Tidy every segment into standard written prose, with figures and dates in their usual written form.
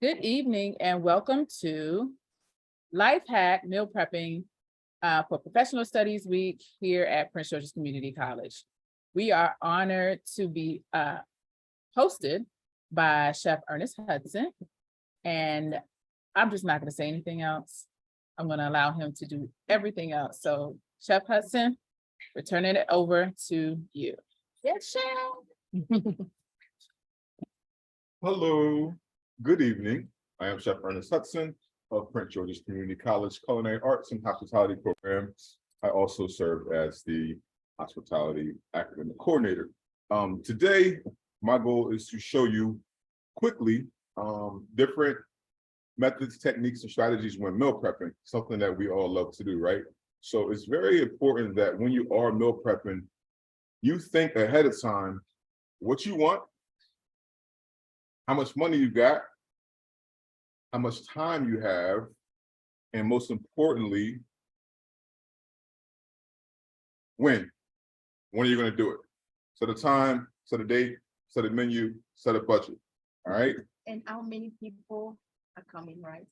Good evening and welcome to Life Hack Meal Prepping for Professional Studies Week here at Prince George's Community College. We are honored to be hosted by Chef Ernest Hudson, and I'm just not going to say anything else. I'm going to allow him to do everything else. So, Chef Hudson, returning it over to you. Yes, Chef. Hello, good evening. I am Chef Ernest Hudson of Prince George's Community College Culinary Arts and Hospitality Program. I also serve as the Hospitality Academic Coordinator. Today, my goal is to show you quickly different methods, techniques, and strategies when meal prepping, something that we all love to do, right? So it's very important that when you are meal prepping, you think ahead of time what you want, how much money you got, how much time you have, and most importantly, when are you going to do it? Set a time, set a date, set a menu, set a budget. All right. And how many people are coming, right?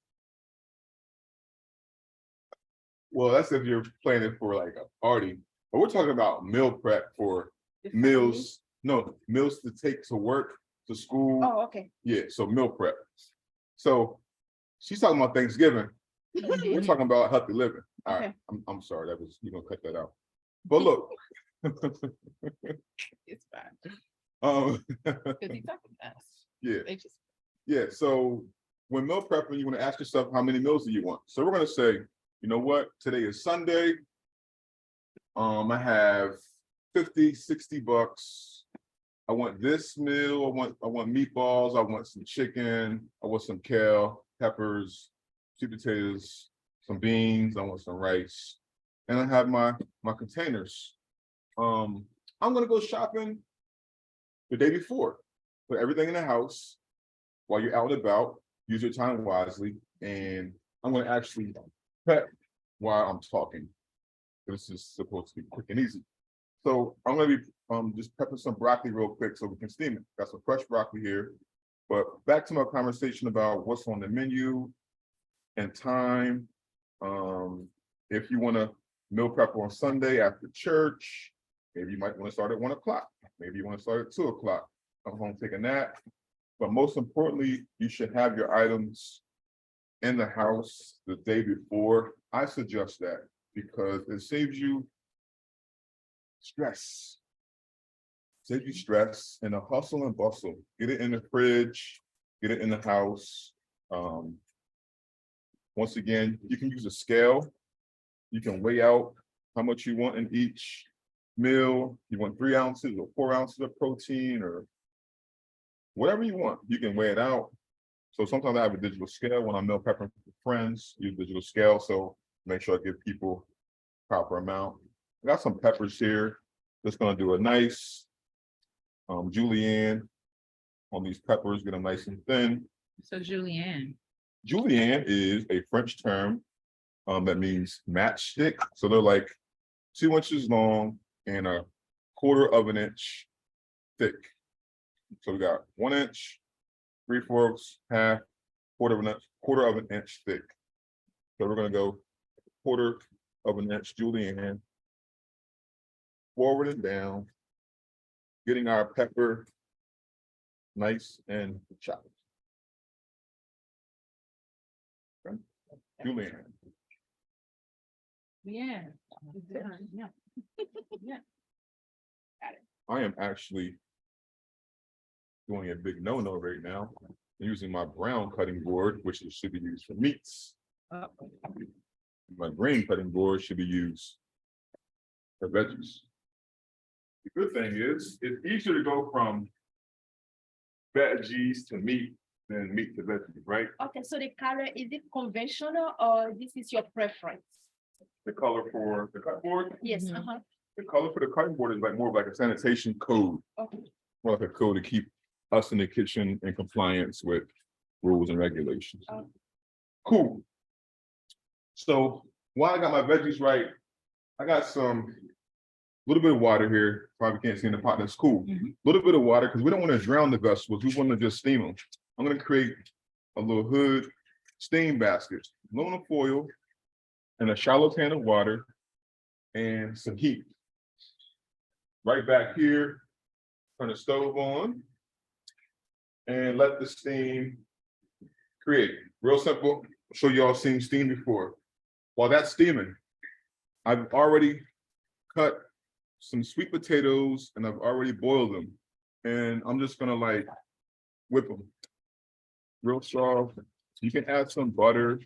Well, that's if you're planning for like a party, but we're talking about meal prep for The meals. No, meals to take to work, to school. family? Oh, okay. Yeah, so meal prep. So she's talking about Thanksgiving. We're talking about healthy living. All right. Okay. I'm sorry, that was, you're gonna cut that out. But look. It's fine. Because he talked about us. Yeah, They just yeah. So when meal prepping, you want to ask yourself, how many meals do you want? So we're gonna say, you know what, today is Sunday. I have 50, 60 bucks. I want this meal. I want meatballs. I want some chicken. I want some kale, peppers, sweet potatoes, some beans. I want some rice. And I have my containers. I'm gonna go shopping the day before. Put everything in the house while you're out and about. Use your time wisely. And I'm gonna actually prep while I'm talking. This is supposed to be quick and easy. So I'm gonna be just prepping some broccoli real quick so we can steam it. Got some fresh broccoli here. But back to my conversation about what's on the menu and time. If you want to meal prep on Sunday after church, maybe you might want to start at 1 o'clock. Maybe you want to start at 2 o'clock. Come home, take a nap. But most importantly, you should have your items in the house the day before. I suggest that because it saves you stress. Save you stress and the hustle and bustle. Get it in the fridge, get it in the house. Once again, you can use a scale. You can weigh out how much you want in each meal. You want 3 ounces or 4 ounces of protein or whatever you want. You can weigh it out. So sometimes I have a digital scale when I'm meal prepping for friends, use digital scale. So make sure I give people proper amount. I got some peppers here. Just gonna do a nice julienne on these peppers, get them nice and thin. So Julianne. Julienne is a French term that means matchstick. So they're like 2 inches long and a 1/4 of an inch thick. So we got 1 inch, 3/4, half, 1/4 of an inch thick. So we're gonna go 1/4 of an inch julienne, forward and down, getting our pepper nice and chopped. Okay. Julienne. Yeah. Yeah. Yeah. I am actually doing a big no-no right now, using my brown cutting board, which should be used for meats. My green cutting board should be used for veggies. The good thing is, it's easier to go from veggies to meat than meat to veggies, right? Okay, so the color, is it conventional or this is your preference? The color for the cutting board, Yes, Mhm. the color for the cutting board is like more of like a sanitation code, okay. more like a code to keep us in the kitchen in compliance with rules and regulations. Okay. Cool. So while I got my veggies right, I got some little bit of water here. Probably can't see in the pot. That's cool. A little bit of water because we don't want to drown the vegetables. We want to just steam them. I'm going to create a little hood steam basket, aluminum foil, and a shallow pan of water, and some heat. Right back here, turn the stove on, and let the steam create. Real simple. I'm sure y'all seen steam before. While that's steaming, I've already cut some sweet potatoes and I've already boiled them. And I'm just gonna like whip them real soft. You can add some butter.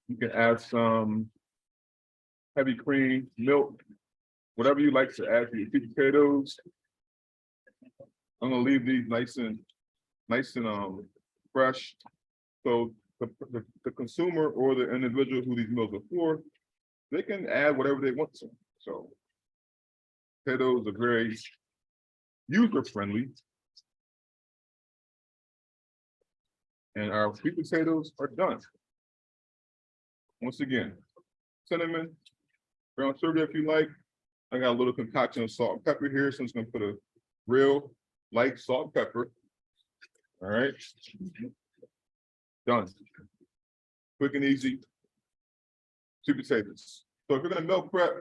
You can add some heavy cream, milk, whatever you like to add to your sweet potatoes. I'm gonna leave these nice and fresh. So the consumer or the individual who these meals are for, they can add whatever they want to. So potatoes are very user-friendly. And our sweet potatoes are done. Once again, cinnamon, brown sugar if you like. I got a little concoction of salt and pepper here, so I'm just gonna put a real light salt and pepper. All right. Done. Quick and easy. Sweet potatoes. So if you're gonna meal prep,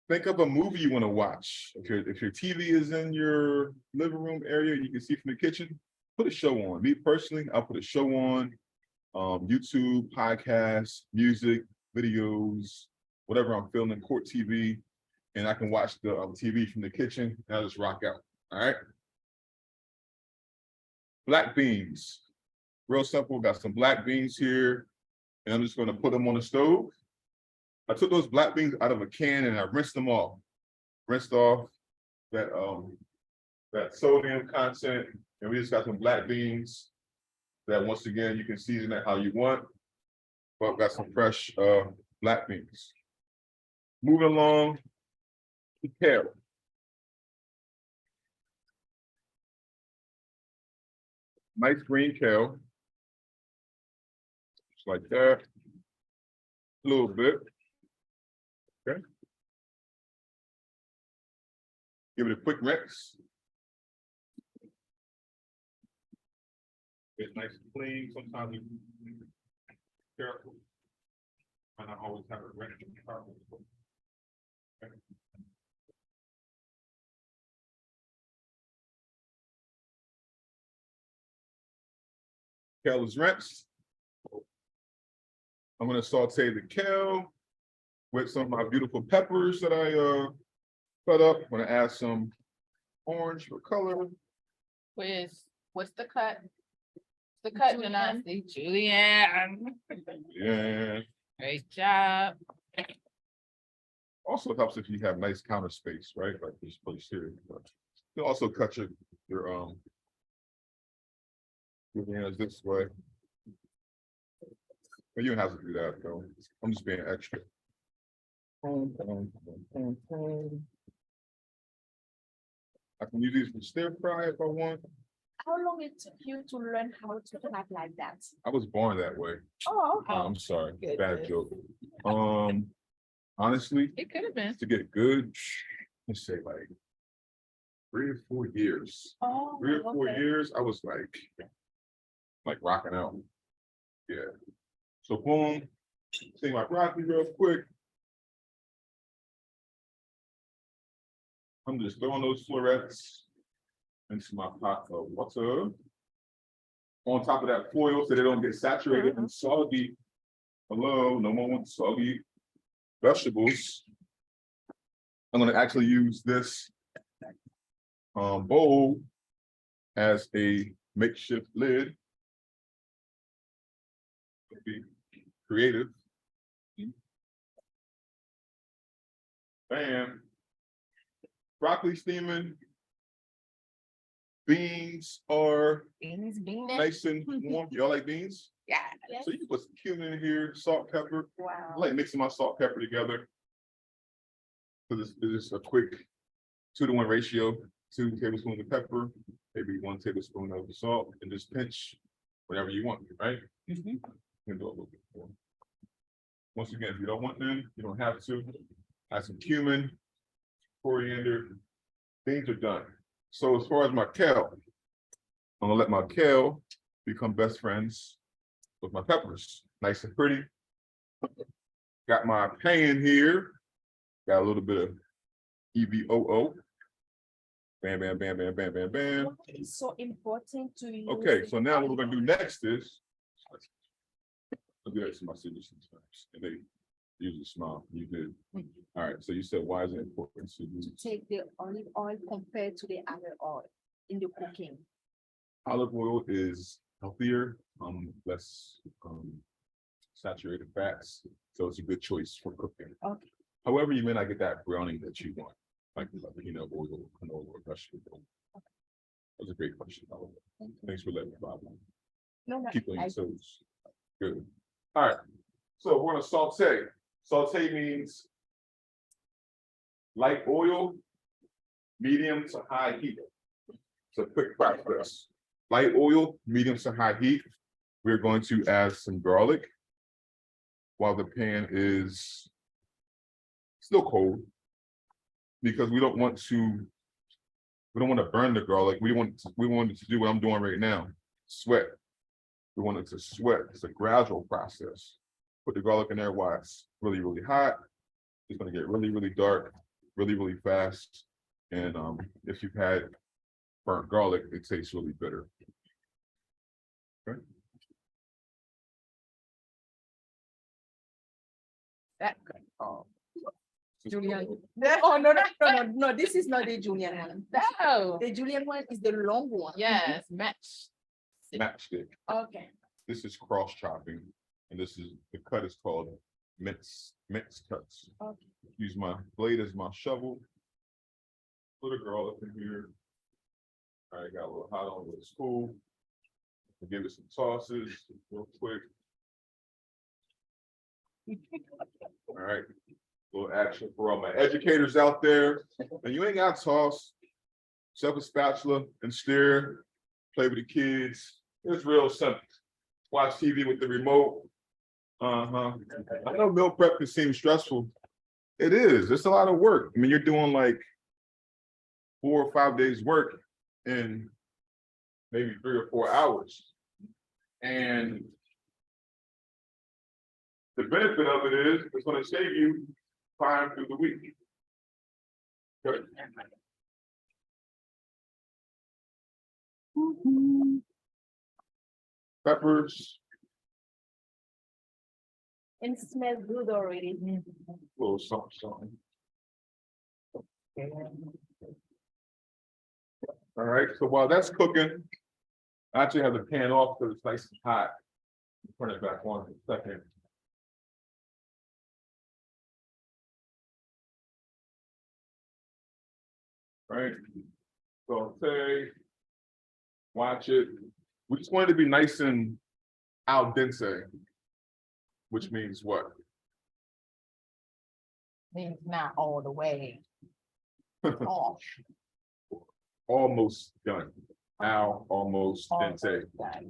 think of a movie you want to watch. If your TV is in your living room area, you can see from the kitchen, put a show on. Me personally, I'll put a show on, YouTube, podcasts, music, videos, whatever I'm feeling, court TV, and I can watch the TV from the kitchen and I'll just rock out. All right. Black beans. Real simple, got some black beans here, and I'm just gonna put them on the stove. I took those black beans out of a can and I rinsed them off. Rinsed off that sodium content, and we just got some black beans that once again, you can season it how you want, but I've got some fresh black beans. Moving along, kale. Nice green kale. Just like that. A little bit. Okay. Give it a quick rinse. It's nice and clean. Sometimes you be careful. Might not always have it ready. Okay. Kale is rinsed. I'm gonna saute the kale with some of my beautiful peppers that I cut up. I'm gonna add some orange for color. What's the cut? The cut, Janasi. Julianne. Yeah. Great job. Also helps if you have nice counter space, right? Like this place here. But you also cut your hands this way. But you don't have to do that though. I'm just being extra. I can use these for stir fry if I want. How long it took you to learn how to type like that? I was born that way. Oh, okay. I'm sorry, Goodness. bad joke. Honestly, It could have been. to get good, let's say like 3 or 4 years. Oh, 3 or 4 okay. years, I was like rocking out. Yeah. So boom, see my broccoli real quick. I'm just throwing those florets into my pot of water. On top of that foil so they don't get saturated and soggy. Hello, no more want soggy vegetables. I'm gonna actually use this bowl as a makeshift lid. Be creative. Bam. Broccoli steaming. Beans are Beans. nice and warm. Y'all like beans? Yeah. So you can put some cumin in here, salt, pepper. I Wow. like mixing my salt, pepper together. So this is a quick 2-to-1 ratio. 2 tablespoons of pepper, maybe 1 tablespoon of salt, and just pinch whatever you want, right? Mhm. You can do a little bit more. Once again, if you don't want them, you don't have to. Add some cumin, coriander. Things are done. So as far as my kale, I'm gonna let my kale become best friends with my peppers. Nice and pretty. Got my pan here. Got a little bit of EVOO. Bam, bam, bam, bam, bam, bam, bam. Why it's so important to use? Okay, the so now what we're oil? gonna do next is. I'll do that to my students sometimes, and they usually smile. You did. All right, so you said, why is it important to use Take the olive oil compared to the other oil in the cooking. olive oil is healthier, less saturated fats, so it's a good choice for cooking. Okay. However, you may not get that browning that you want, like peanut oil, canola, or vegetable oil. That's a great question. Olive oil. Thanks for letting me know. No, no, Keep on I- your toes. Good. All right, so we're gonna saute. Saute means light oil, medium to high heat. It's a quick process. Light oil, medium to high heat. We're going to add some garlic while the pan is still cold, because we don't want to burn the garlic. We want it to do what I'm doing right now, sweat. We want it to sweat. It's a gradual process. Put the garlic in there while it's really, really hot. It's gonna get really, really dark, really, really fast. And if you've had burnt garlic, it tastes really bitter. Okay. That good. Oh, Julian. Oh, no, this is not the Julian one. no. The Julian one is the long one. Yes, match. Matchstick. Okay. This is cross chopping, and this is the cut is called mince cuts. Okay. Use my blade as my shovel. Put a garlic in here. All right, got a little hot on with the spoon. Give it some tosses real quick. All right, little action for all my educators out there. And you ain't got to toss. Set up a spatula and stir. Play with the kids. It's real simple. Watch TV with the remote. I know meal prep can seem stressful. It is. It's a lot of work. I mean, you're doing like 4 or 5 days work in maybe 3 or 4 hours. And the benefit of it is it's going to save you time through the week. Good. Peppers, And smells good already. a little something. All right, so while that's cooking, I actually have the pan off because it's nice and hot. Turn it back on in a second. Right, saute, watch it. We just want it to be nice and al dente, which means what? Means not all the way off. Almost done. Al, almost dente.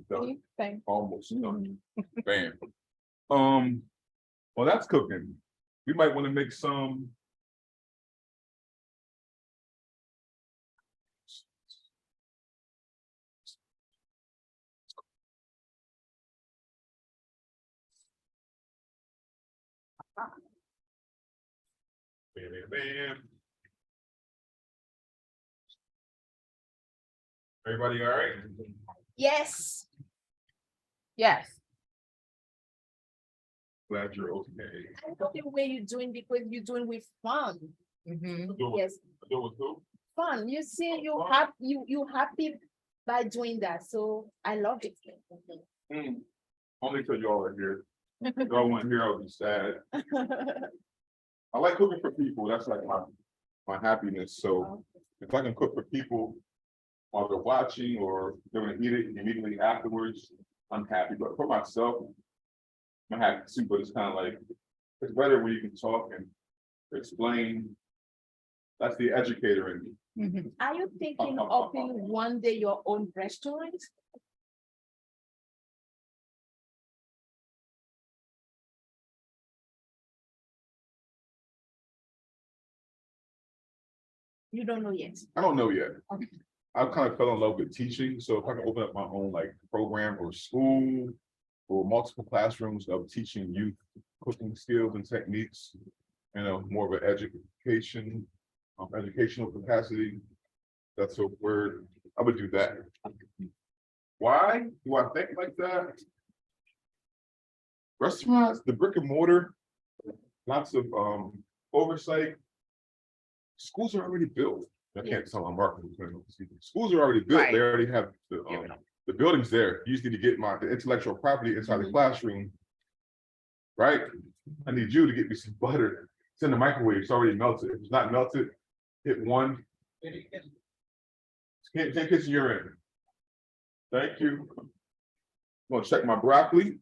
Done. Thank Almost done. Bam. Well, that's cooking. We might want to make some. Bam, bam, bam. Everybody all right? Yes. Yes. Glad you're okay. I love the way you're doing because you're doing with fun. Mhm. Do it- Yes, do it with who? fun. You see, Fun. you happy by doing that. So I love it. Only because y'all are here. If y'all weren't here, I would be sad. I like cooking for people. That's like my happiness. So if I can cook for people while they're watching or they're gonna eat it immediately afterwards, I'm happy. But for myself, I'm happy too, but it's kind of like, it's better when you can talk and explain. That's the educator in me. Mhm. Are you thinking of opening one day your own restaurant? You don't know yet. I don't know yet. Okay. I kind of fell in love with teaching, so if I can open up my own like program or school or multiple classrooms of teaching youth cooking skills and techniques, you know, more of an education, educational capacity. That's a word, I would do that. Why do I think like that? Restaurants, the brick and mortar, lots of oversight. Schools are already built. I can't tell I'm marketing. Schools are already built. Right. They already have the buildings there. You just need to get the intellectual property inside the classroom. Right? I need you to get me some butter. It's in the microwave. It's already melted. If it's not melted, hit 1. Can't kitchen you're in. Thank you. I'm gonna check my broccoli.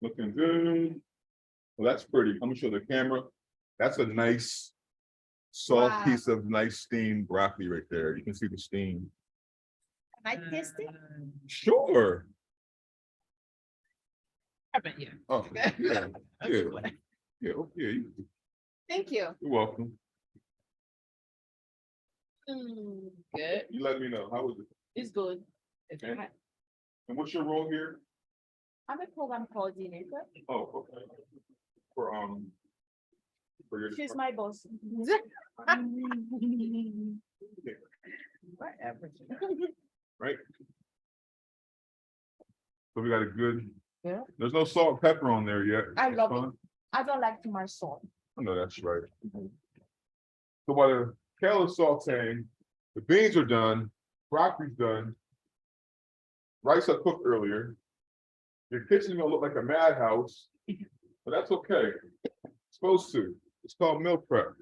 Looking good. Well, that's pretty. I'm gonna show the camera. That's a nice, soft piece of nice steamed broccoli right there. You can see the steam. Can I taste it? Sure. Haven't yet. Oh, yeah, yeah, yeah, okay. Thank you. You're welcome. Good. You let me know. How was it? It's good. Okay. And what's your role here? I'm a program coordinator. Oh, okay. For your. She's my boss. Right? So we got a good. Yeah. There's no salt and pepper on there yet. I It's love fine. I don't like too much salt. I know that's right. So while the kale is sauteing, the beans are done, broccoli's done. Rice I cooked earlier. Your kitchen's gonna look like a madhouse, but that's okay. It's supposed to. It's called meal prep.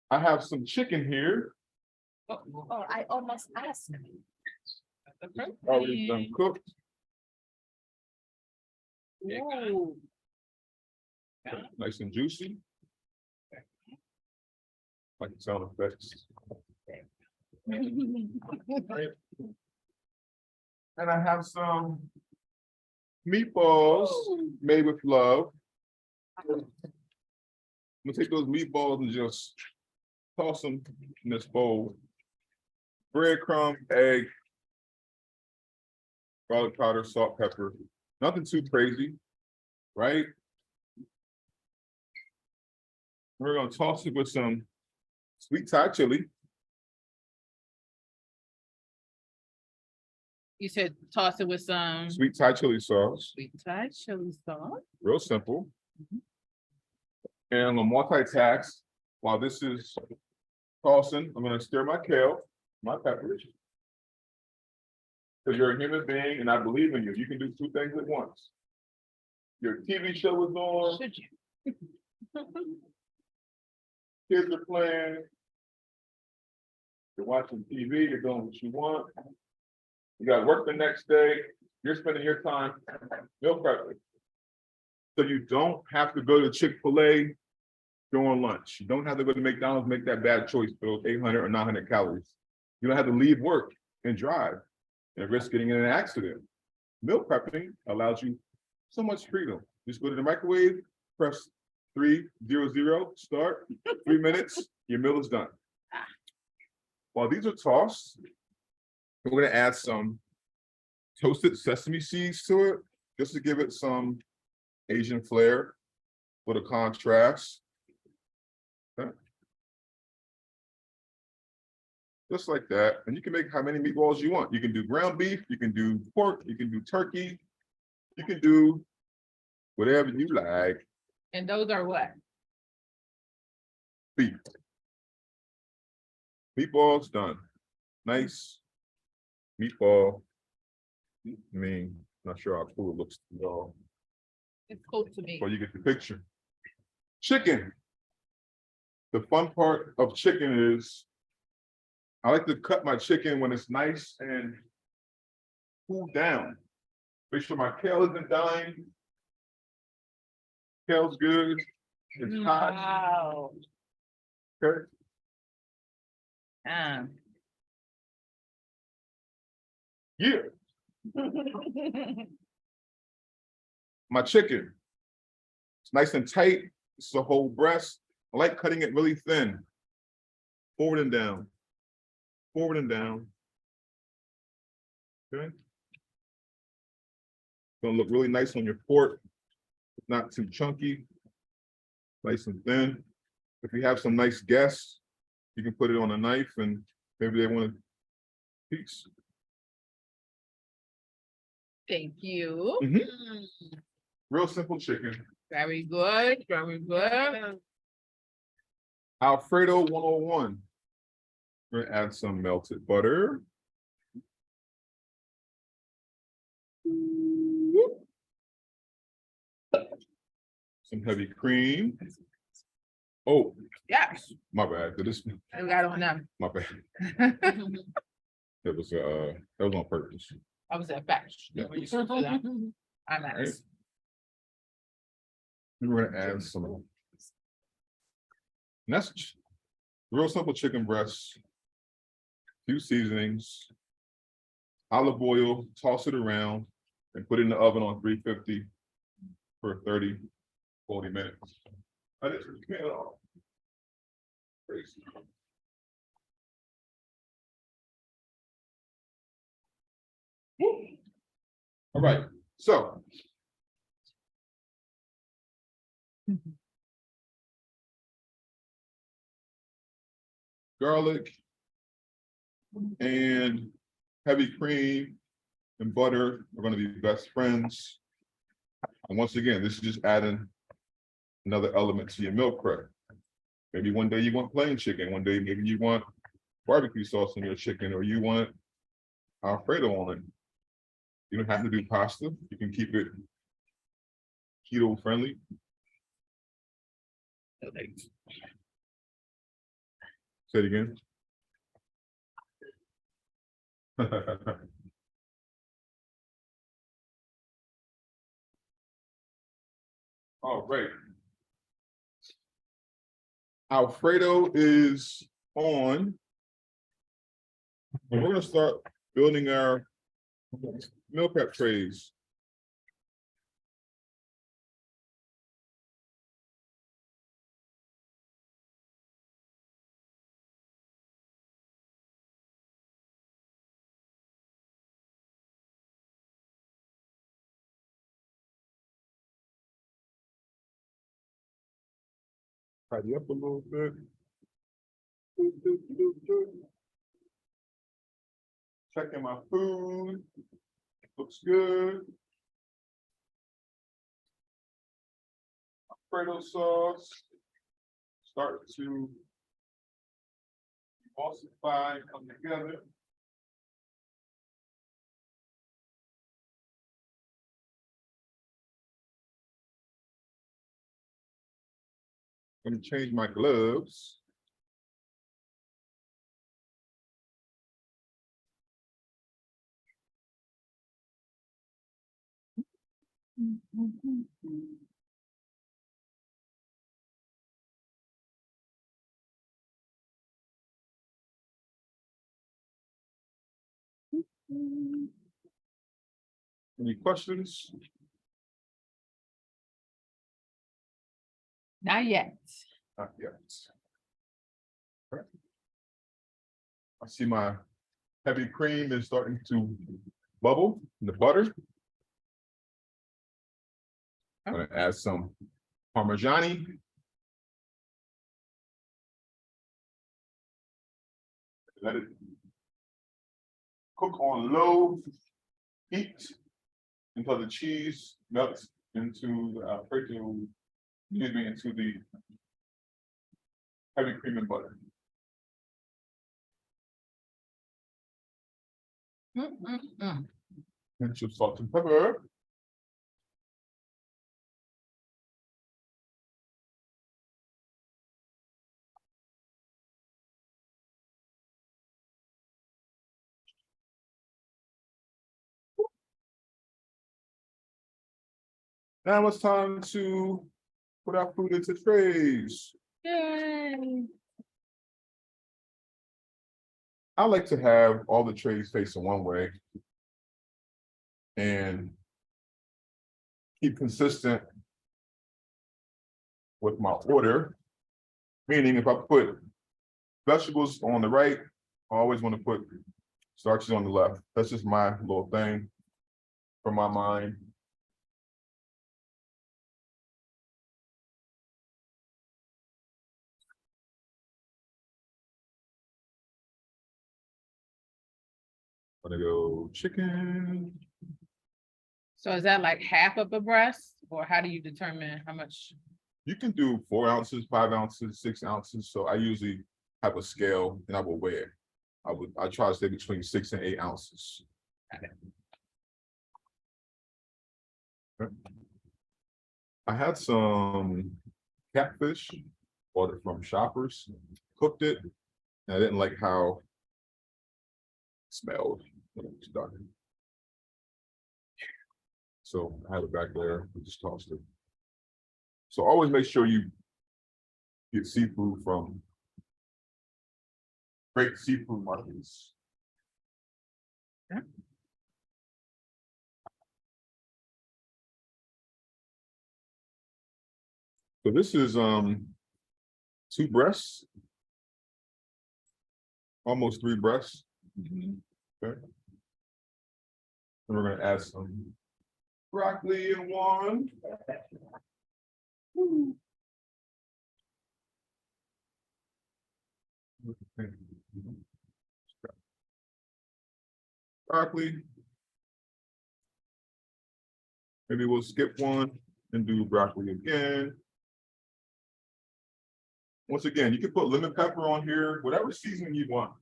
I have some chicken here, Oh, I almost asked. already done cooked. Ooh. Nice and juicy. Like the sound effects. And I have some meatballs made with love. I'm gonna take those meatballs and just toss them in this bowl. Breadcrumb, egg, garlic powder, salt, pepper. Nothing too crazy, right? We're gonna toss it with some sweet Thai chili. You said toss it with some Sweet Thai chili sauce, sweet Thai chili sauce. real simple. And I'm gonna multitask while this is tossing. I'm gonna stir my kale, my peppers. Because you're a human being and I believe in you. You can do 2 things at once. Your TV show is on, Should you? kids are playing. You're watching TV, you're doing what you want. You got work the next day, you're spending your time meal prepping. So you don't have to go to Chick-fil-A during lunch. You don't have to go to McDonald's, make that bad choice for those 800 or 900 calories. You don't have to leave work and drive and risk getting in an accident. Meal prepping allows you so much freedom. Just go to the microwave, press 300, start, 3 minutes, your meal is done. While these are tossed, we're gonna add some toasted sesame seeds to it, just to give it some Asian flair for the contrast. Okay. Just like that, and you can make how many meatballs you want. You can do ground beef, you can do pork, you can do turkey, you can do whatever you like. And those are what? Beef. Meatballs done. Nice meatball. I mean, not sure how cool it looks to y'all, It's cool to me. but you get the picture. Chicken. The fun part of chicken is I like to cut my chicken when it's nice and cooled down. Make sure my kale isn't dying. Kale's good. It's hot. Wow. Okay. Yeah. My chicken. It's nice and tight. It's a whole breast. I like cutting it really thin. Forward and down. Forward and down. Okay. Gonna look really nice on your fork, not too chunky. Nice and thin. If you have some nice guests, you can put it on a knife and maybe they want a piece. Thank you. Mhm. Real simple chicken. Very good, very good. Alfredo 101. We're gonna add some melted butter. Some heavy cream. Oh, Yes, my bad. Did this? I got on them. My bad. That was on purpose. I was at batch. Yeah. I'm at. Right. We're gonna add some. And that's real simple chicken breasts. Few seasonings. Olive oil, toss it around and put it in the oven on 350 for 30, 40 minutes. That is crazy. All right, so. Garlic and heavy cream and butter are going to be best friends. And once again, this is just adding another element to your meal prep. Maybe one day you want plain chicken, one day maybe you want barbecue sauce in your chicken, or you want Alfredo on it. You don't have to do pasta. You can keep it keto friendly. Say it again. All right. Alfredo is on. And we're gonna start building our meal prep trays. Tidy up a little bit. Checking my food. Looks good. Alfredo sauce. Start to emulsify and come together. I'm gonna change my gloves. Any questions? Not yet. Not yet. Okay. I see my heavy cream is starting to bubble in the butter. I'm gonna add some Parmigiani. Let it cook on low heat until the cheese melts into the Alfredo, into the heavy cream and butter. And some salt and pepper. Now it's time to put our food into trays. Yay. I like to have all the trays facing one way and keep consistent with my order. Meaning if I put Vegetables on the right. I always want to put starches on the left. That's just my little thing from my mind. I'm gonna go chicken. So is that like half of a breast, or how do you determine how much? You can do 4 ounces, 5 ounces, 6 ounces. So I usually have a scale and I will weigh it. I try to stay between 6 and 8 ounces. Okay. I had some catfish, bought it from Shoppers, cooked it, and I didn't like how it smelled when it was done. So I have it back there, we just tossed it. So always make sure you get seafood from great seafood markets. So this is 2 breasts, almost 3 breasts. Okay. And we're gonna add some broccoli in one. Broccoli. Maybe we'll skip one and do broccoli again. Once again, you can put lemon pepper on here, whatever seasoning you want.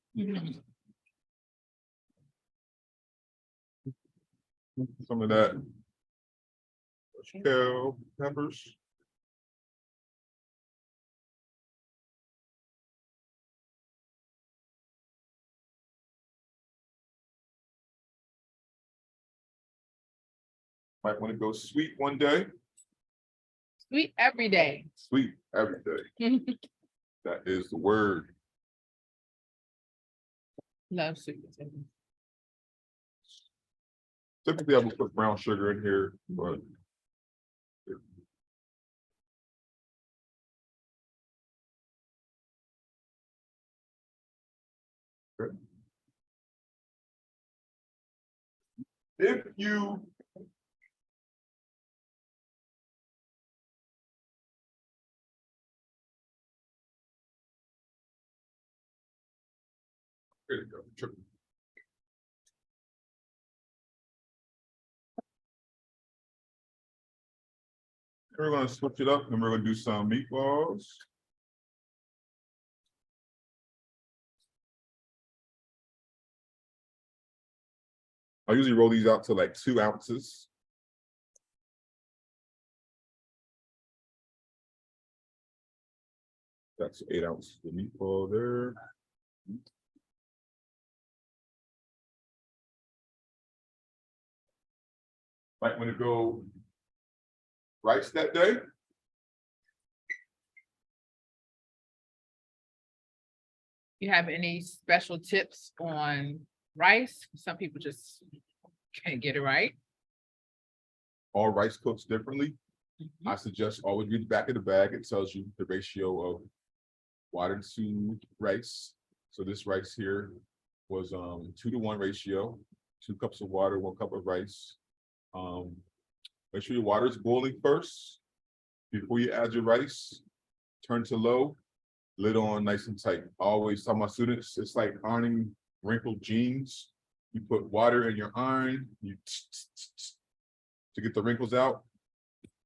Some of that bell peppers. Might want to go sweet one day, Sweet every day. sweet every day. That is the word. Love sweet potato. Typically, I would put brown sugar in here, but if you there you go. Sure. We're gonna switch it up and we're gonna do some meatballs. I usually roll these out to like 2 ounces. That's 8 ounces of meatball there. Might want to go rice that day. You have any special tips on rice? Some people just can't get it right. All rice cooks differently. I suggest always read the back of the bag. It tells you the ratio of water to rice. So this rice here was 2-to-1 ratio, 2 cups of water, 1 cup of rice. Make sure your water is boiling first. Before you add your rice, turn to low, lid on nice and tight. I always tell my students, it's like ironing wrinkled jeans. You put water in your iron, you to get the wrinkles out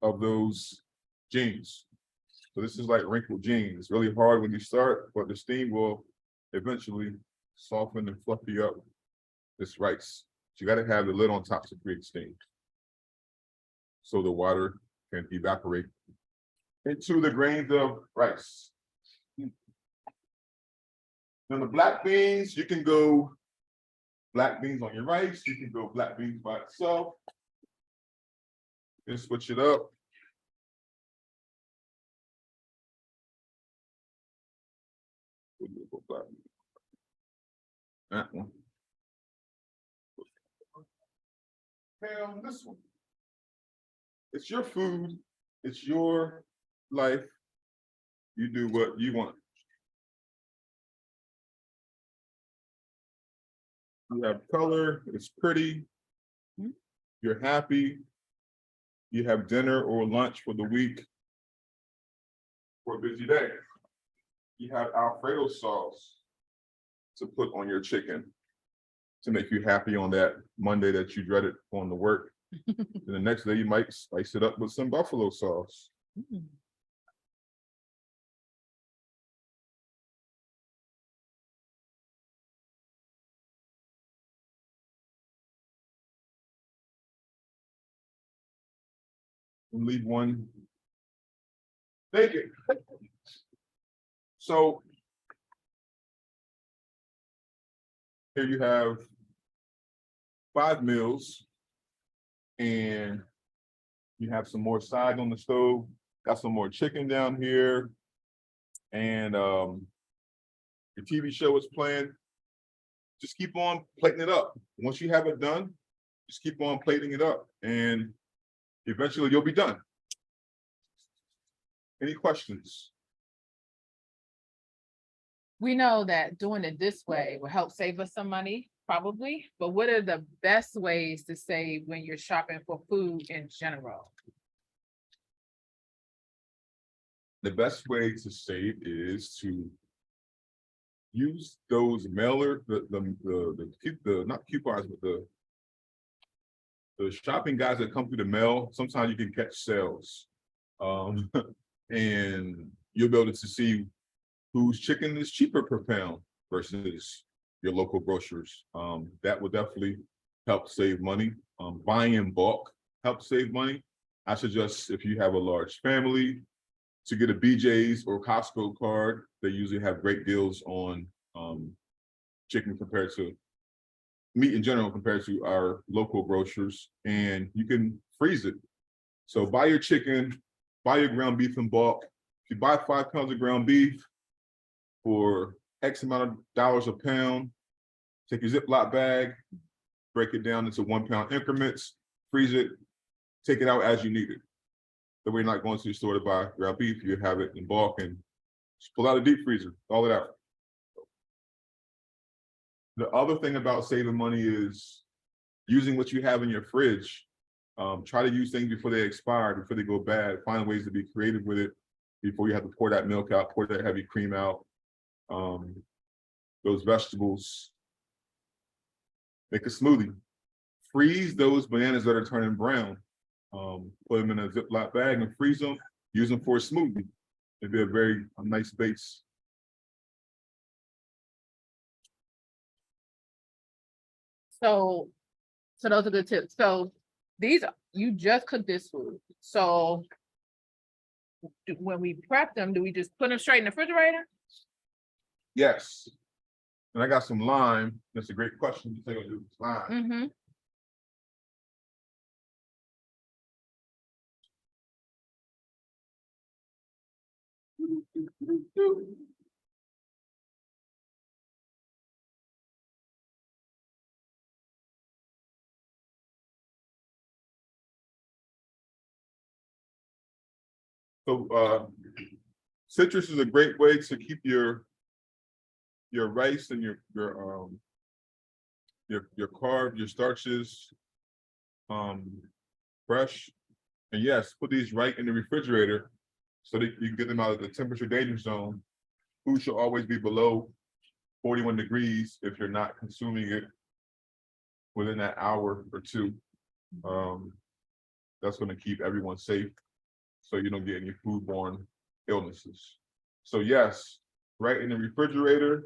of those jeans. So this is like wrinkled jeans. It's really hard when you start, but the steam will eventually soften and fluffy up this rice. So you got to have the lid on top to create steam, so the water can evaporate into the grains of rice. Now the black beans, you can go black beans on your rice. You can go black beans by itself. And switch it up. That one. And this one. It's your food. It's your life. You do what you want. You have color, it's pretty. Mhm. You're happy. You have dinner or lunch for the week. For a busy day. You have Alfredo sauce to put on your chicken to make you happy on that Monday that you dreaded going to work. And the next day you might spice it up with some buffalo sauce. Mm. And leave one vacant. So here you have 5 meals and you have some more side on the stove, got some more chicken down here. And your TV show is playing. Just keep on plating it up. Once you have it done, just keep on plating it up and eventually you'll be done. Any questions? We know that doing it this way will help save us some money, probably, but what are the best ways to save when you're shopping for food in general? The best way to save is to use those mailer, not coupons, but the shopping guides that come through the mail. Sometimes you can catch sales. And you'll be able to see whose chicken is cheaper per pound versus your local grocers. That will definitely help save money. Buying in bulk helps save money. I suggest if you have a large family to get a BJ's or Costco card. They usually have great deals on chicken compared to meat in general compared to our local grocers, and you can freeze it. So buy your chicken, buy your ground beef in bulk. If you buy 5 pounds of ground beef for X amount of dollars a pound, take your Ziploc bag, break it down into 1 pound increments, freeze it, take it out as you need it. That way you're not going to the store to buy ground beef, you have it in bulk and just pull out a deep freezer, thaw it out. The other thing about saving money is using what you have in your fridge. Try to use things before they expire, before they go bad. Find ways to be creative with it before you have to pour that milk out, pour that heavy cream out. Those vegetables, make a smoothie. Freeze those bananas that are turning brown. Put them in a Ziploc bag and freeze them. Use them for a smoothie. It'd be a nice base. So those are good tips. So you just cooked this food. So when we prep them, do we just put them straight in the refrigerator? Yes. And I got some lime. That's a great question. What you think I'll do with lime? Mm-hmm. So citrus is a great way to keep your rice and your carb, your starches fresh. And yes, put these right in the refrigerator so that you can get them out of the temperature danger zone. Food should always be below 41 degrees if you're not consuming it within that hour or two. That's going to keep everyone safe so you don't get any foodborne illnesses. So yes, right in the refrigerator.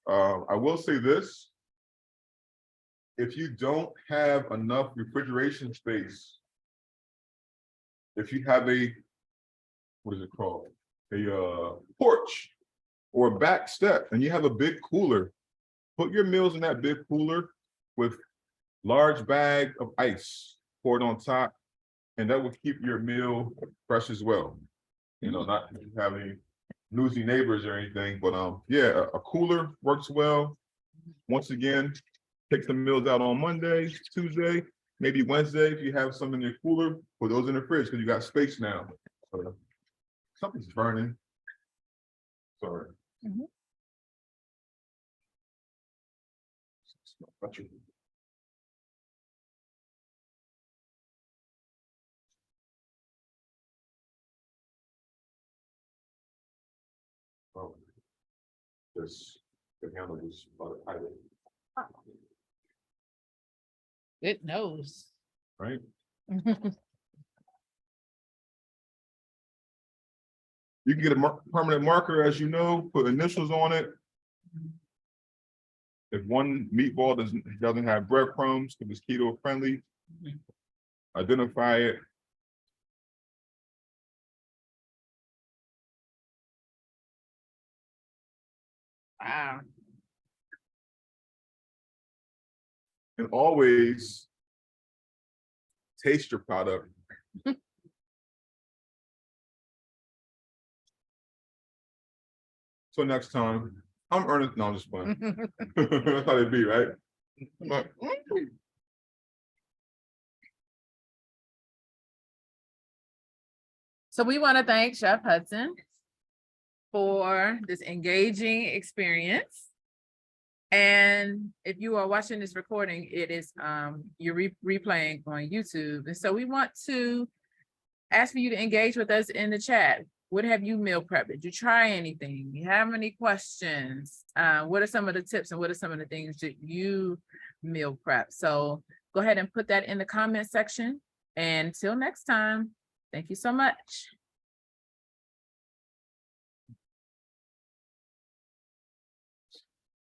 I will say this. If you don't have enough refrigeration space, if you have what is it called? A porch or a back step and you have a big cooler, put your meals in that big cooler with large bag of ice poured on top, and that will keep your meal fresh as well. You know, not having nosy neighbors or anything, but yeah, a cooler works well. Once again, take some meals out on Monday, Tuesday, maybe Wednesday. If you have some in your cooler, put those in the fridge because you got space now. Something's burning. Sorry. Mhm. This, the handle is about a pilot, It knows. right? You can get a permanent marker, as you know, put initials on it. If one meatball doesn't have breadcrumbs, because it's keto friendly, Mhm. identify it. Wow. And always taste your product. So next time, I'm Ernest. No, I'm just playing. That's how they be, right? I'm like, So we want to thank Chef Hudson for this engaging experience. And if you are watching this recording, it is you're replaying on YouTube. And so we want to ask for you to engage with us in the chat. What have you meal prepped? Did you try anything? You have any questions? What are some of the tips and what are some of the things that you meal prep? So go ahead and put that in the comment section. And until next time, thank you so much.